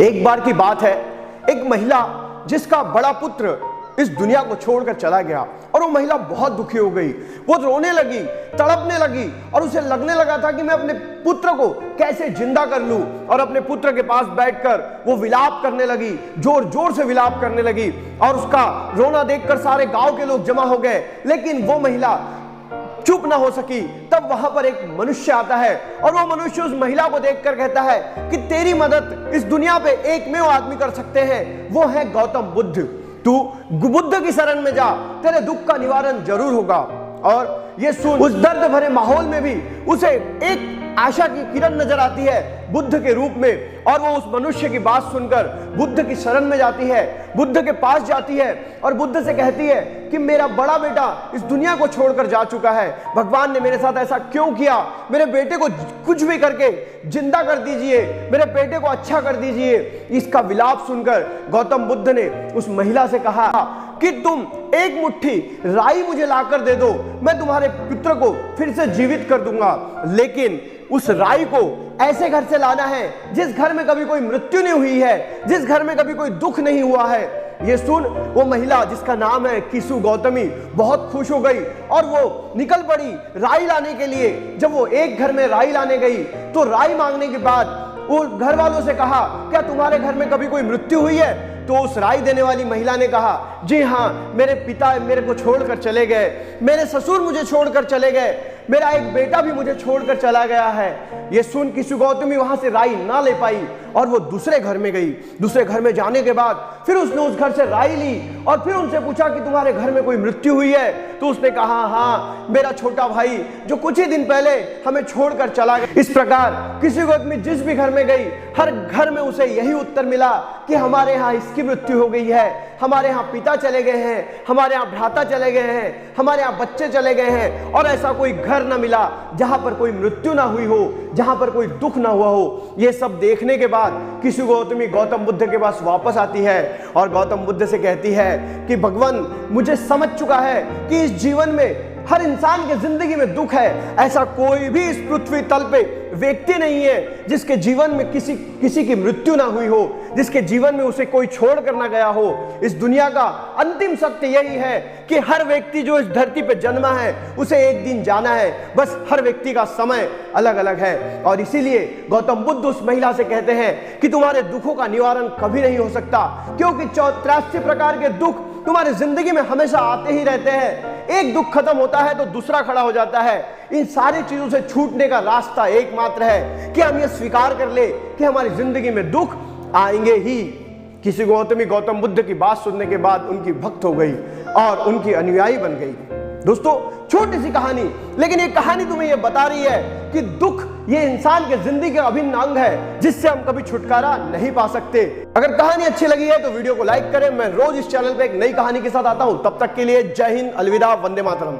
एक बार की बात है, एक महिला जिसका बड़ा पुत्र इस दुनिया को छोड़कर चला गया और वो महिला बहुत दुखी हो गई। वो रोने लगी, तड़पने लगी और उसे लगने लगा था कि मैं अपने पुत्र को कैसे जिंदा कर लूं। और अपने पुत्र के पास बैठकर वो विलाप करने लगी, जोर जोर से विलाप करने लगी और उसका रोना देखकर सारे गांव के लोग जमा हो गए। लेकिन वो महिला चुप ना हो सकी। तब वहां पर एक मनुष्य आता है और वो मनुष्य उस महिला को देखकर कहता है कि तेरी मदद इस दुनिया पे एकमेव आदमी कर सकते हैं, वो है गौतम बुद्ध। तू बुद्ध की शरण में जा, तेरे दुख का निवारण जरूर होगा। और ये सुन उस दर्द भरे माहौल में भी उसे एक आशा की किरण नजर आती है बुद्ध के रूप में, और वो उस मनुष्य की बात सुनकर बुद्ध की शरण में जाती है, बुद्ध के पास जाती है और बुद्ध से कहती है कि मेरा बड़ा बेटा इस दुनिया को छोड़कर जा चुका है, भगवान ने मेरे साथ ऐसा क्यों किया, मेरे बेटे को कुछ भी करके जिंदा कर दीजिए, मेरे बेटे को अच्छा कर दीजिए। इसका विलाप सुनकर गौतम बुद्ध ने उस महिला से कहा कि तुम एक मुट्ठी राई मुझे लाकर दे दो, मैं तुम्हारे पुत्र को फिर से जीवित कर दूंगा। लेकिन उस राई को ऐसे घर से लाना है जिस घर में कभी कोई मृत्यु नहीं हुई है, जिस घर में कभी कोई दुख नहीं हुआ है। ये सुन वो महिला जिसका नाम है किसु गौतमी बहुत खुश हो गई और वो निकल पड़ी राई लाने के लिए। जब वो एक घर में राई लाने गई तो राई मांगने के बाद वो घर वालों से कहा, क्या तुम्हारे घर में कभी कोई मृत्यु हुई है? तो उस राई देने वाली महिला ने कहा, जी हाँ, मेरे पिता मेरे को छोड़कर चले गए, मेरे ससुर मुझे छोड़कर चले गए, मेरा एक बेटा भी मुझे छोड़कर चला गया है। ये सुन किसु गौतमी वहां से राई ना ले पाई और वो दूसरे घर में गई। दूसरे घर में जाने के बाद फिर उसने उस घर से राई ली और फिर उनसे पूछा कि तुम्हारे घर में कोई मृत्यु हुई है? तो उसने कहा, हाँ, मेरा छोटा भाई जो कुछ ही दिन पहले हमें छोड़कर चला गया। इस प्रकार किसु गौतमी जिस भी घर में गई, हर घर में उसे यही उत्तर मिला कि हमारे यहाँ इसकी मृत्यु हो गई है, हमारे यहाँ पिता चले गए हैं, हमारे यहाँ भ्राता चले गए हैं, हमारे यहाँ बच्चे चले गए हैं। और ऐसा कोई घर ना मिला जहां पर कोई मृत्यु ना हुई हो, जहां पर कोई दुख ना हुआ हो। ये सब देखने के बाद किसु गौतमी गौतम बुद्ध के पास वापस आती है और गौतम बुद्ध से कहती है कि भगवान, मुझे समझ चुका है कि इस जीवन में हर इंसान के जिंदगी में दुख है। ऐसा कोई भी इस पृथ्वी तल पे व्यक्ति नहीं है जिसके जीवन में किसी की मृत्यु ना हुई हो, जिसके जीवन में उसे कोई छोड़ कर ना गया हो। इस दुनिया का अंतिम सत्य यही है कि हर व्यक्ति जो इस धरती पे जन्मा है उसे एक दिन जाना है, बस हर व्यक्ति का समय अलग अलग है। और इसीलिए गौतम बुद्ध उस महिला से कहते हैं कि तुम्हारे दुखों का निवारण कभी नहीं हो सकता, क्योंकि 84 प्रकार के दुख तुम्हारी जिंदगी में हमेशा आते ही रहते हैं। एक दुख खत्म होता है तो दूसरा खड़ा हो जाता है। इन सारी चीजों से छूटने का रास्ता एकमात्र है कि हम ये स्वीकार कर ले कि हमारी जिंदगी में दुख आएंगे ही। किसु गौतमी गौतम बुद्ध की बात सुनने के बाद उनकी भक्त हो गई और उनकी अनुयायी बन गई। दोस्तों, छोटी सी कहानी, लेकिन ये कहानी तुम्हें ये बता रही है कि दुख ये इंसान के जिंदगी का अभिन्न अंग है जिससे हम कभी छुटकारा नहीं पा सकते। अगर कहानी अच्छी लगी है तो वीडियो को लाइक करें। मैं रोज इस चैनल पे एक नई कहानी के साथ आता हूं। तब तक के लिए जय हिंद, अलविदा, वंदे मातरम।